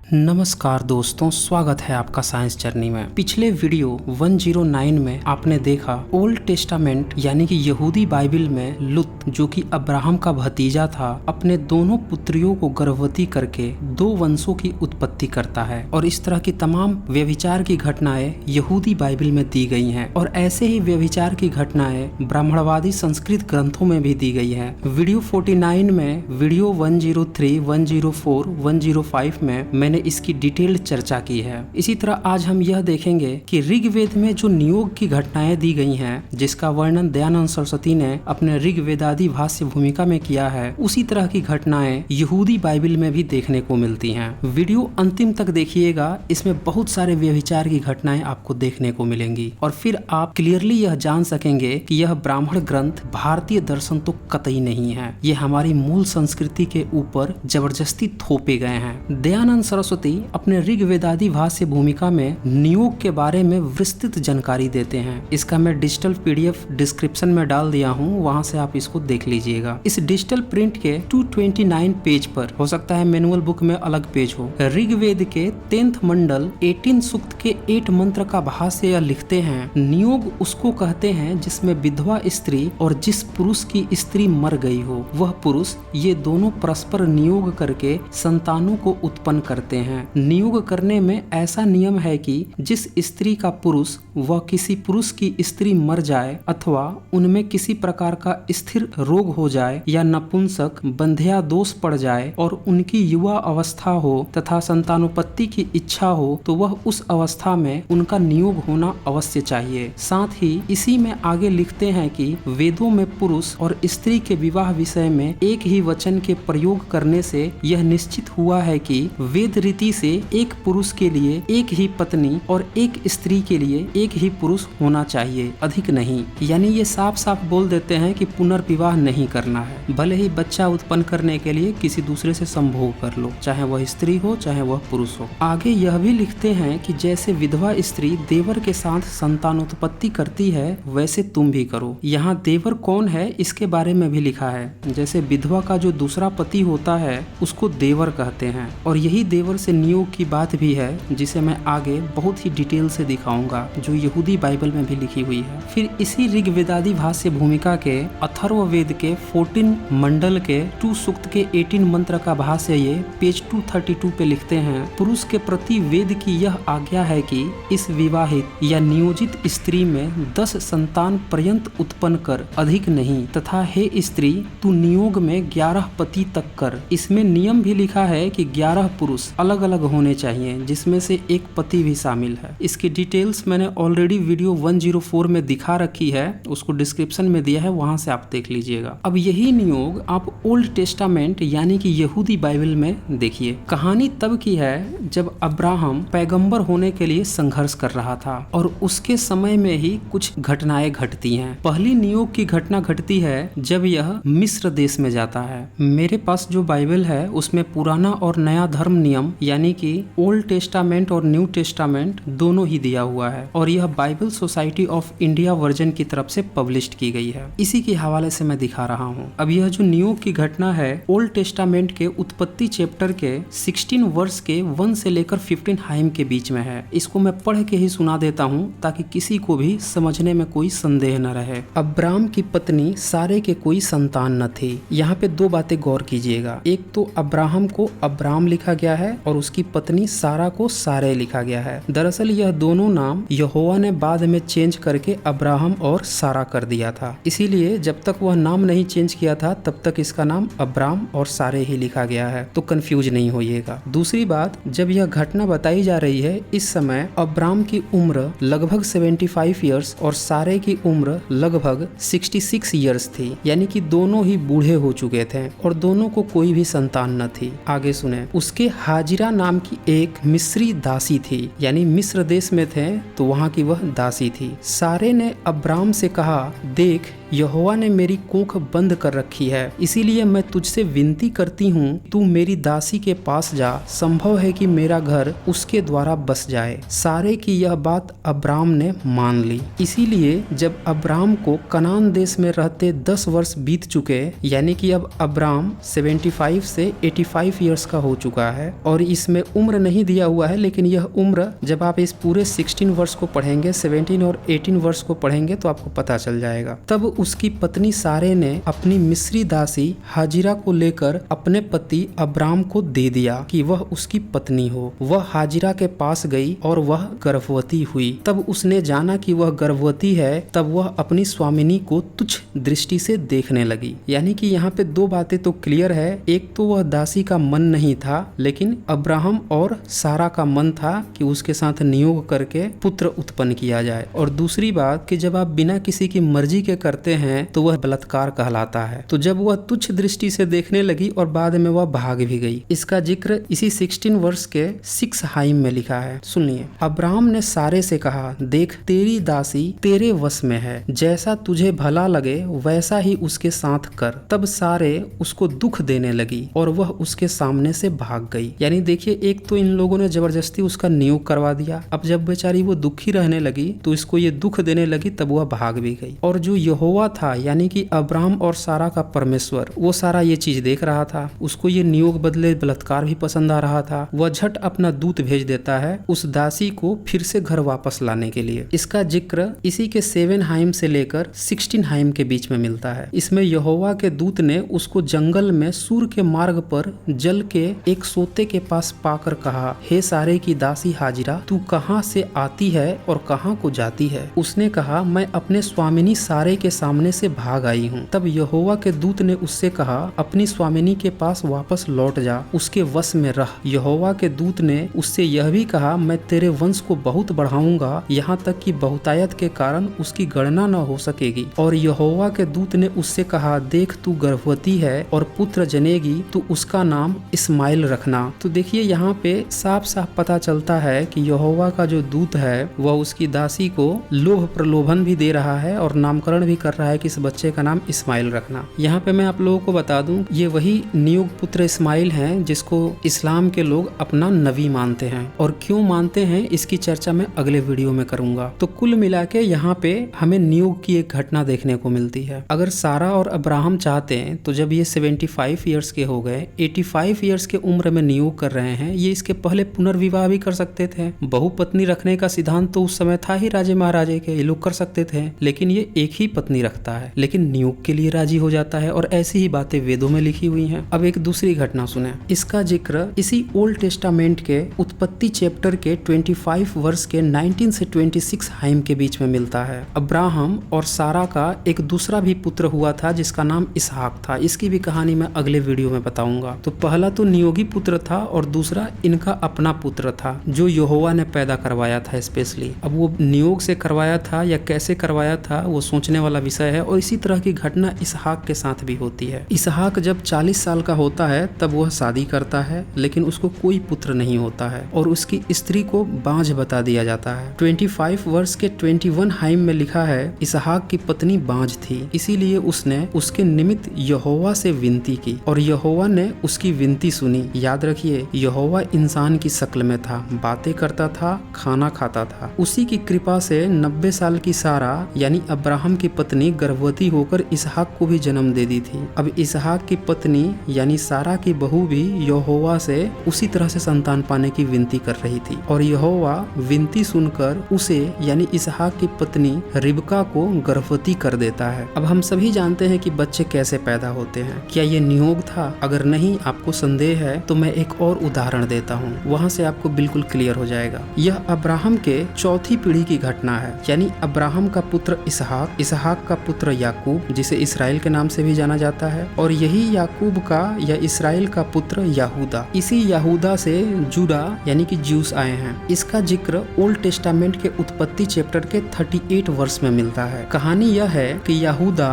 नमस्कार दोस्तों, स्वागत है आपका साइंस जर्नी में। पिछले वीडियो 109 में आपने देखा ओल्ड टेस्टामेंट यानी कि यहूदी बाइबल में लुत जो कि अब्राहम का भतीजा था, अपने दोनों पुत्रियों को गर्भवती करके 2 वंशों की उत्पत्ति करता है। और इस तरह की तमाम व्यभिचार की घटनाएं यहूदी बाइबल में दी गई हैं और ऐसे ही व्यभिचार की घटनाएं ब्राह्मणवादी संस्कृत ग्रंथों में भी दी गई है। वीडियो 49 में, वीडियो 103, 104, 105 में मैंने इसकी डिटेल्ड चर्चा की है। इसी तरह आज हम यह देखेंगे कि ऋग्वेद में जो नियोग की घटनाएं दी गई हैं, जिसका वर्णन दयानंद सरस्वती ने अपने ऋग्वेदादि भाष्य भूमिका में किया है, उसी तरह की घटनाएं यहूदी बाइबल में भी देखने को मिलती हैं। वीडियो अंतिम तक देखिएगा, इसमें बहुत सारे व्यभिचार की घटनाएं आपको देखने को मिलेंगी और फिर आप क्लियरली यह जान सकेंगे कि यह ब्राह्मण ग्रंथ भारतीय दर्शन तो कतई नहीं है, ये हमारी मूल संस्कृति के ऊपर जबरदस्ती थोपे गए हैं। दयानंद सरस्वती अपने ऋग्वेदादि भाष्य भूमिका में नियोग के बारे में विस्तृत जानकारी देते हैं। इसका मैं डिजिटल पीडीएफ डिस्क्रिप्शन में डाल दिया हूँ, वहां से आप इसको देख लीजिएगा। इस डिजिटल प्रिंट के 229 पेज पर, हो सकता है मैनुअल बुक में अलग पेज हो, ऋग्वेद के 10th मंडल 18 सूक्त के 8 मंत्र का भाष्य यह लिखते हैं, नियोग उसको कहते हैं जिसमें विधवा स्त्री और जिस पुरुष की स्त्री मर गई हो वह पुरुष, ये दोनों परस्पर नियोग करके संतानों को उत्पन्न करते हैं। नियोग करने में ऐसा नियम है कि जिस स्त्री का पुरुष वह किसी पुरुष की स्त्री मर जाए अथवा उनमें किसी प्रकार का स्थिर रोग हो जाए या नपुंसक बंध्या दोष पड़ जाए और उनकी युवा अवस्था हो तथा संतानोत्पत्ति की इच्छा हो तो वह उस अवस्था में उनका नियोग होना अवश्य चाहिए। साथ ही इसी में आगे लिखते हैं कि वेदों में पुरुष और स्त्री के विवाह विषय में एक ही वचन के प्रयोग करने से यह निश्चित हुआ है कि वेद रीति से एक पुरुष के लिए एक ही पत्नी और एक स्त्री के लिए एक ही पुरुष होना चाहिए, अधिक नहीं। यानी ये साफ साफ बोल देते हैं कि पुनर्विवाह नहीं करना है, भले ही बच्चा उत्पन्न करने के लिए किसी दूसरे से संभोग कर लो, चाहे वह स्त्री हो चाहे वह पुरुष हो। आगे यह भी लिखते हैं कि जैसे विधवा स्त्री देवर के साथ संतानोत्पत्ति करती है वैसे तुम भी करो। यहाँ देवर कौन है इसके बारे में भी लिखा है। जैसे विधवा का जो दूसरा पति होता है उसको देवर कहते हैं और यही देवर से नियोग की बात भी है, जिसे मैं आगे बहुत ही डिटेल से दिखाऊंगा, जो यहूदी बाइबल में भी लिखी हुई है। फिर इसी ऋग्वेदादि भाष्य भूमिका के अथर्ववेद के 14 मंडल के 2 सूक्त के 18 मंत्र का भाष्य ये पेज 232 पे लिखते हैं, पुरुष के प्रति वेद की यह आज्ञा है कि इस विवाहित या नियोजित स्त्री में 10 संतान पर्यंत उत्पन्न कर, अधिक नहीं, तथा हे स्त्री तू नियोग में 11 पति तक कर। इसमें नियम भी लिखा है कि 11 पुरुष अलग अलग होने चाहिए, जिसमें से एक पति भी शामिल है। इसकी डिटेल्स मैंने ऑलरेडी वीडियो 104 में दिखा रखी है, उसको डिस्क्रिप्शन में दिया है, वहां से आप देख लीजिएगा। अब यही नियोग आप ओल्ड टेस्टामेंट यानी कि यहूदी बाइबल में देखिए। कहानी तब की है जब अब्राहम पैगंबर होने के लिए संघर्ष कर रहा था और उसके समय में ही कुछ घटनाएं घटती हैं। पहली नियोग की घटना घटती है जब यह मिस्र देश में जाता है। मेरे पास जो बाइबल है उसमें पुराना और नया धर्म नियम यानी कि ओल्ड टेस्टामेंट और न्यू टेस्टामेंट दोनों ही दिया हुआ है और यह Bible society of India version की तरफ से पब्लिश की गई है। इसी के हवाले से मैं दिखा रहा हूँ। अब यह जो नियोग की घटना है ओल्ड टेस्टामेंट के उत्पत्ति चैप्टर के 16 वर्ष के 1 से लेकर 15 हाइम के बीच में है। इसको मैं पढ़ के ही सुना देता हूँ ताकि किसी को भी समझने में कोई संदेह न रहे। अब्राम की पत्नी सारे के कोई संतान न थी। यहाँ पे 2 बातें गौर कीजिएगा। एक तो अब्राहम को अब्राम लिखा गया है और उसकी पत्नी सारा को सारे लिखा गया है। दरअसल यह दोनों नाम यहोवा ने बाद में चेंज करके अब्राहम और सारा कर दिया था, इसीलिए जब तक वह नाम नहीं चेंज किया था तब तक इसका नाम अब्राम और सारे ही लिखा गया है, तो कंफ्यूज नहीं होइएगा। दूसरी बात, जब यह घटना बताई जा रही है इस समय अब्राम की उम्र लगभग 75 ईयर्स और सारे की उम्र लगभग 66 ईयर्स थी, यानी कि दोनों ही बूढ़े हो चुके थे और दोनों को कोई भी संतान न थी। आगे सुने, उसके हाजिरा नाम की एक मिस्री दासी थी, यानी मिस्र देश में थे तो वहाँ की वह दासी थी। सारे ने अब्राम से कहा, देख यहोवा ने मेरी कोख बंद कर रखी है, इसीलिए मैं तुझसे विनती करती हूँ, तू मेरी दासी के पास जा, संभव है कि मेरा घर उसके द्वारा बस जाए। सारे की यह बात अब्राम ने मान ली। इसीलिए जब अब्राम को कनान देश में रहते 10 वर्ष बीत चुके, यानी कि अब अब्राम 75 से 85 ईयर्स का हो चुका है, और इसमें उम्र नहीं दिया हुआ है, लेकिन यह उम्र जब आप इस पूरे 16 वर्ष को पढ़ेंगे, 17 और 18 वर्ष को पढ़ेंगे तो आपको पता चल जाएगा। तब उसकी पत्नी सारे ने अपनी मिस्री दासी हाजिरा को लेकर अपने पति अब्राम को दे दिया कि वह उसकी पत्नी हो। वह हाजिरा के पास गई और वह गर्भवती हुई। तब उसने जाना कि वह गर्भवती है, तब वह अपनी स्वामिनी को तुच्छ दृष्टि से देखने लगी। यानी कि यहाँ पे दो बातें तो क्लियर है। एक तो वह दासी का मन नहीं था, लेकिन अब्राहम और सारा का मन था कि उसके साथ नियोग करके पुत्र उत्पन्न किया जाए। और दूसरी बात कि जब आप बिना किसी की मर्जी के करते हैं तो वह बलात्कार कहलाता है। तो जब वह तुच्छ दृष्टि से देखने लगी और बाद में वह भाग भी गई। इसका जिक्र इसी 16 वर्ष के 6 हाइम में लिखा है। सुनिए, अब्राहम ने सारे से कहा, देख तेरी दासी तेरे वश में है, जैसा तुझे भला लगे वैसा ही उसके साथ कर। तब सारे उसको दुख देने लगी और वह उसके सामने से भाग गई। यानी देखिए, एक तो इन लोगों ने जबरदस्ती उसका नियोग करवा दिया। अब जब बेचारी वो दुखी रहने लगी तो इसको ये दुख देने लगी, तब वह भाग भी गई। और जो यहोवा था, यानी कि अब्राहम और सारा का परमेश्वर, वो सारा ये चीज देख रहा था। उसको ये नियोग बदले बलात्कार भी पसंद आ रहा था। वह झट अपना दूत भेज देता है उस दासी को फिर से घर वापस लाने के लिए। इसका जिक्र इसी के 7 हाइम से लेकर 16 हाइम के बीच में मिलता है। इसमें यहोवा के दूत ने उसको जंगल में सूर के मार्ग पर जल के एक सोते के पास पाकर कहा, हे सारे की दासी हाजिरा, तू कहाँ से आती है और कहाँ को जाती है? उसने कहा, मैं अपने स्वामिनी सारे के सामने से भाग आई हूँ। तब यहोवा के दूत ने उससे कहा, अपनी स्वामिनी के पास वापस लौट जा, उसके वश में रह। यहोवा के दूत ने उससे यह भी कहा, मैं तेरे वंश को बहुत बढ़ाऊंगा, यहाँ तक कि बहुतायत के कारण उसकी गणना न हो सकेगी। और यहोवा के दूत ने उससे कहा, देख तू गर्भवती है और पुत्र जनेगी, तू उसका नाम इस्माइल रखना। तो देखिए, यहाँ पे साफ साफ पता चलता है कि यहोवा का जो दूत है वह उसकी दासी को लोभ प्रलोभन भी दे रहा है और नामकरण भी कर रहा है कि इस बच्चे का नाम इस्माइल रखना। यहाँ पे मैं आप लोगों को बता दूं, ये वही नियुक्त पुत्र इस्माइल हैं जिसको इस्लाम के लोग अपना नबी मानते हैं। और क्यों मानते हैं इसकी चर्चा मैं अगले वीडियो में करूंगा। तो कुल मिला के यहाँ पे हमें नियोग की एक घटना देखने को मिलती है। अगर सारा और अब्राहम चाहते हैं तो जब ये 75 ईयर्स के हो गए, 85 ईयर्स के उम्र में नियोग कर रहे हैं, ये इसके पहले पुनर्विवाह भी कर सकते थे। बहुपत्नी रखने का सिद्धांत तो उस समय था ही राजे महाराजे के, ये लोग कर सकते थे। लेकिन ये एक ही पत्नी रखता है, लेकिन नियोग के लिए राजी हो जाता है। और ऐसी ही बातें वेदों में लिखी हुई हैं। अब एक दूसरी घटना सुने। इसका जिक्र इसी ओल्ड टेस्टामेंट के उत्पत्ति चैप्टर के 25 वर्ष के 19 से 26 हाइम के बीच में मिलता है। अब्राहम और सारा का एक दूसरा भी पुत्र हुआ था जिसका नाम इसहाक था। इसकी भी कहानी मैं अगले वीडियो में बताऊंगा। तो पहला तो नियोगी पुत्र था और दूसरा इनका अपना पुत्र था जो यहोवा ने पैदा करवाया था स्पेशली। अब वो नियोग से करवाया था या कैसे करवाया था वो सोचने वाला विषय है। और इसी तरह की घटना इसहाक के साथ भी होती है। इसहाक जब 40 साल का होता है तब वह शादी करता है, लेकिन उसको कोई पुत्र नहीं होता है और उसकी स्त्री को बांझ बता दिया जाता है। 25 वर्ष के 21 हाइम में लिखा है, इसहाक की पत्नी बांझ थी, इसीलिए उसने उसके निमित्त यहोवा से विनती की और यहोवा ने उसकी विनती सुनी। याद रखिए, यहोवा इंसान की शक्ल में था, बातें करता था, खाना खाता था। उसी की कृपा से 90 साल की सारा यानी अब्राहम की पत्नी गर्भवती होकर इसहाक को भी जन्म दे दी थी। अब इसहाक की पत्नी यानी सारा की बहू भी यहोवा से उसी तरह से संतान पाने की विनती कर रही थी और यहोवा विनती सुनकर उसे यानी इसहाक की पत्नी रिबका को गर्भवती कर देता है। अब हम सभी जानते हैं कि बच्चे कैसे पैदा होते हैं। क्या ये नियोग था? अगर नहीं आपको संदेह है तो मैं एक और उदाहरण देता हूँ, वहाँ से आपको बिल्कुल क्लियर हो जाएगा। यह अब्राहम के चौथी पीढ़ी की घटना है। यानी अब्राहम का पुत्र इसहाक, इसहाक का पुत्र याकूब जिसे इसराइल के नाम से भी जाना जाता है, और यही याकूब का या इसराइल का पुत्र यहूदा। इसी यहूदा से जुड़ा यानी कि ज्यूस आए हैं। इसका जिक्र ओल्ड टेस्टामेंट के उत्पत्ति चैप्टर के 38 वर्ष में मिलता है। कहानी यह है कि यहूदा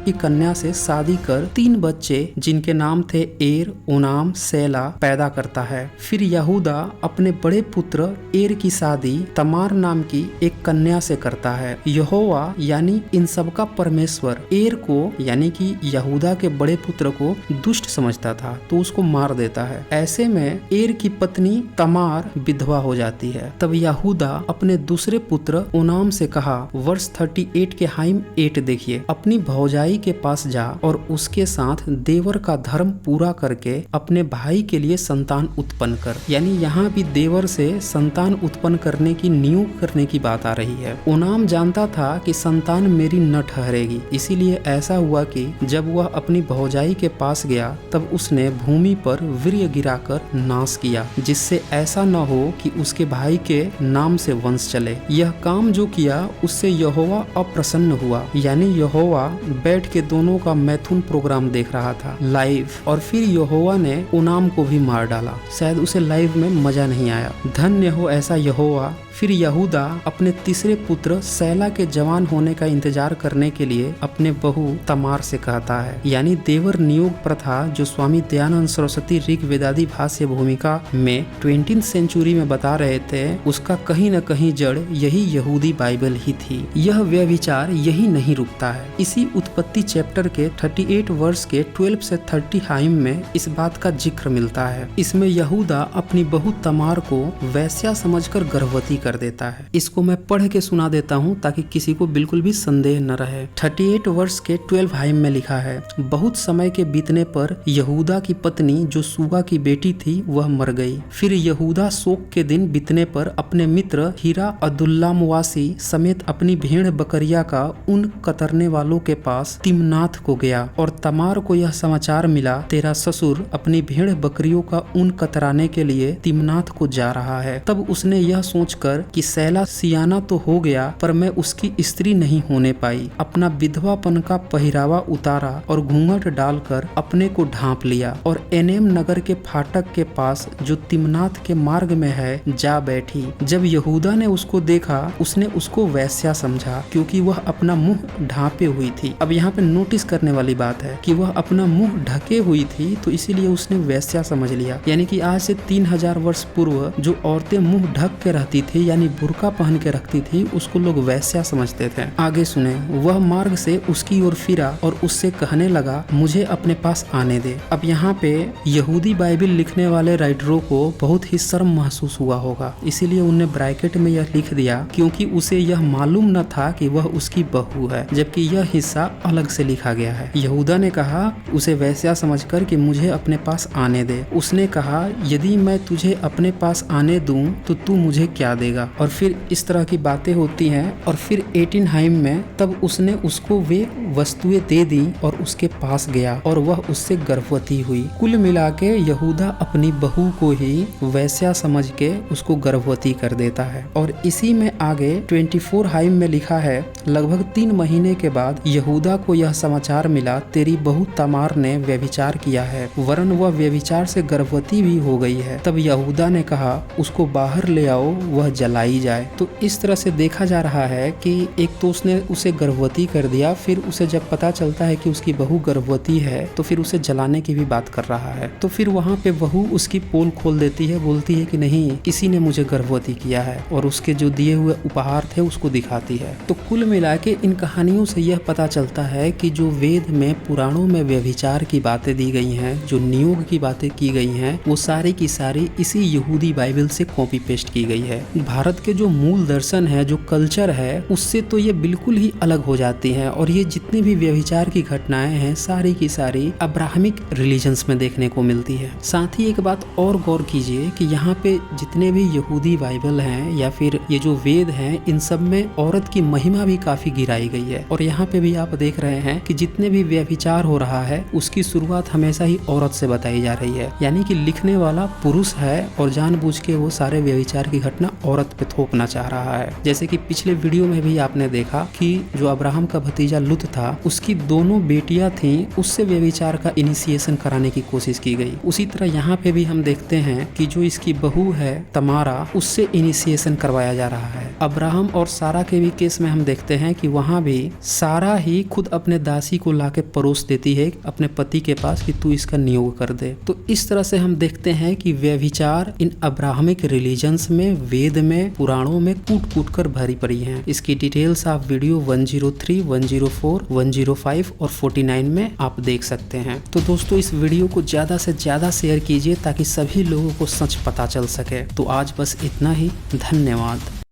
की कन्या से शादी कर 3 बच्चे जिनके नाम थे एर, ओनाम, सेला पैदा करता है। फिर यहूदा अपने बड़े पुत्र एर की शादी तमार नाम की एक कन्या से करता है। यहोवा यानी इन सब का परमेश्वर एर को यानी कि यहूदा के बड़े पुत्र को दुष्ट समझता था तो उसको मार देता है। ऐसे में एर की पत्नी तमार विधवा हो जाती है। तब यहूदा अपने दूसरे पुत्र ओनाम से कहा, वर्ष 38 के हाइम 8 देखिए, अपनी भौजाई के पास जा और उसके साथ देवर का धर्म पूरा करके अपने भाई के लिए संतान उत्पन्न कर। यानी यहाँ भी देवर से संतान उत्पन्न करने की नियुक्त करने की बात आ रही है। ओनाम जानता था कि संतान मेरी न ठहरेगी, इसीलिए ऐसा हुआ कि जब वह अपनी भौजाई के पास गया तब उसने भूमि पर वीर्य गिराकर नाश किया, जिससे ऐसा न हो कि उसके भाई के नाम से वंश चले। यह काम जो किया उससे यहोवा अप्रसन्न हुआ। यानी यहोवा बैठ के दोनों का मैथुन प्रोग्राम देख रहा था लाइव, और फिर यहोवा ने ओनाम को भी मार डाला। शायद उसे लाइव में मजा नहीं आया। धन्य हो ऐसा यहोवा। फिर यहूदा अपने तीसरे पुत्र सैला के जवान होने का इंतजार करने के लिए अपने बहू तमार से कहता है। यानी देवर नियोग प्रथा जो स्वामी दयानंद सरस्वती ऋग वेदादि भाष्य भूमिका में 20th सेंचुरी में बता रहे थे, उसका कहीं न कहीं जड़ यही यहूदी बाइबल ही थी। यह व्यभिचार यही नहीं रुकता है। इसी उत्पत्ति चैप्टर के 38 वर्ष के 12 से 30 हाइम में इस बात का जिक्र मिलता है। इसमें यहूदा अपनी बहू तमार को वैश्या समझकर गर्भवती कर देता है। इसको मैं पढ़ के सुना देता हूँ ताकि किसी को बिल्कुल भी संदेह न रहे। 38 वर्ष के 12 हाइम में लिखा है, बहुत समय के बीतने पर यहूदा की पत्नी जो सूबा की बेटी थी वह मर गई। फिर यहूदा शोक के दिन बीतने पर अपने मित्र हीरा अदुल्लामवासी समेत अपनी भेड़ बकरिया का ऊन कतरने वालों के पास तिम्नाथ को गया और तमार को यह समाचार मिला, तेरा ससुर अपनी भेड़ बकरियों का ऊन कतराने के लिए तिम्नाथ को जा रहा है। तब उसने यह सोचकर कि सैला सियाना तो हो गया पर मैं उसकी स्त्री नहीं होने पाई, अपना विधवापन का पहरावा उतारा और घूंघट डालकर अपने को ढांप लिया और एनेम नगर के फाटक के पास जो तिम्नाथ के मार्ग में है जा बैठी। जब यहूदा ने उसको देखा उसने उसको वैश्या समझा क्योंकि वह अपना मुंह ढांपे हुई थी। अब यहाँ पे नोटिस करने वाली बात है कि वह अपना मुंह ढके हुई थी तो इसीलिए उसने वैश्या समझ लिया। यानी कि आज से 3000 वर्ष पूर्व जो औरतें मुंह ढक के रहती थी यानी बुर्का पहन के रखती थी उसको लोग वैश्या समझते थे। आगे सुने, वह मार्ग से उसकी ओर फिरा और उससे कहने लगा, मुझे अपने पास आने दे। अब यहाँ पे यहूदी बाइबल लिखने वाले राइटरों को बहुत ही शर्म महसूस हुआ होगा, इसीलिए उन्होंने ब्रैकेट में यह लिख दिया क्योंकि उसे यह मालूम न था कि वह उसकी बहू है, जबकि यह हिस्सा अलग से लिखा गया है। यहूदा ने कहा उसे वैश्या समझकर कि मुझे अपने पास आने दे। उसने कहा, यदि मैं तुझे अपने पास आने दूं तो तू मुझे क्या देगा। और फिर इस तरह की बातें होती हैं। और फिर 18 हाइम में तब उसने उसको वे वस्तुएं दे दी और उसके पास गया और वह उससे गर्भवती हुई। कुल मिला के यहूदा अपनी बहू को ही वैश्या समझ के उसको गर्भवती कर देता है। और इसी में आगे 24 हाइम में लिखा है, लगभग 3 महीने के बाद यहूदा को यह समाचार मिला, तेरी बहू तमार ने व्यभिचार किया है, वरन वह व्यभिचार से गर्भवती भी हो गई है। तब यहूदा ने कहा, उसको बाहर ले आओ, वह जलाई जाए। तो इस तरह से देखा जा रहा है कि एक तो उसने उसे गर्भवती कर दिया, फिर उसे जब पता चलता है कि उसकी बहू गर्भवती है तो फिर उसे जलाने की भी बात कर रहा है। तो फिर वहाँ पे बहू उसकी पोल खोल देती है, बोलती है कि नहीं, किसी ने मुझे गर्भवती किया है और उसके जो दिए हुए उपहार थे उसको दिखाती है। तो कुल मिला के इन कहानियों से यह पता चलता है कि जो वेद में पुराणों में व्यभिचार की बातें दी गई हैं, जो नियोग की बातें की गई हैं, वो सारी की सारी इसी यहूदी बाइबल से कॉपी पेस्ट की गई है। भारत के जो मूल दर्शन है, जो कल्चर है, उससे तो ये बिल्कुल ही अलग हो जाती है। और ये जितनी भी व्यभिचार की घटनाएं हैं सारी की सारी अब्राहमिक रिलीजन्स में देखने को मिलती है। साथ ही एक बात और गौर कीजिए कि यहाँ पे जितने भी यहूदी बाइबल हैं या फिर ये जो वेद हैं, इन सब में औरत की महिमा भी काफी गिराई गई है। और यहाँ पे भी आप देख रहे हैं कि जितने भी व्यभिचार हो रहा है उसकी शुरुआत हमेशा ही औरत से बताई जा रही है। यानी कि लिखने वाला पुरुष है और जानबूझ के वो सारे व्यभिचार की घटना औरत पे थोपना चाह रहा है। जैसे कि पिछले वीडियो में भी आपने देखा कि जो अब्राहम का भतीजा लुत था, उसकी दोनों बेटियां थी, उससे व्यभिचार का इनिशिएशन कराने की कोशिश की गई। उसी तरह यहाँ पे भी हम देखते हैं कि जो इसकी बहू है तमारा, उससे इनिशिएशन करवाया जा रहा है। अब्राहम और सारा के भी केस में हम देखते हैं कि वहाँ भी सारा ही खुद अपने दासी को लाके परोस देती है अपने पति के पास कि तू इसका नियोग कर दे। तो इस तरह से हम देखते हैं कि व्यभिचार इन अब्राहमिक रिलीजन्स में, वेद में, पुराणों में कूट कूट कर भरी पड़ी हैं। इसकी डिटेल्स आप वीडियो 103, 104, 105 और 49 में आप देख सकते हैं। तो दोस्तों इस वीडियो को ज्यादा से ज्यादा शेयर कीजिए ताकि सभी लोगों को सच पता चल सके। तो आज बस इतना ही, धन्यवाद।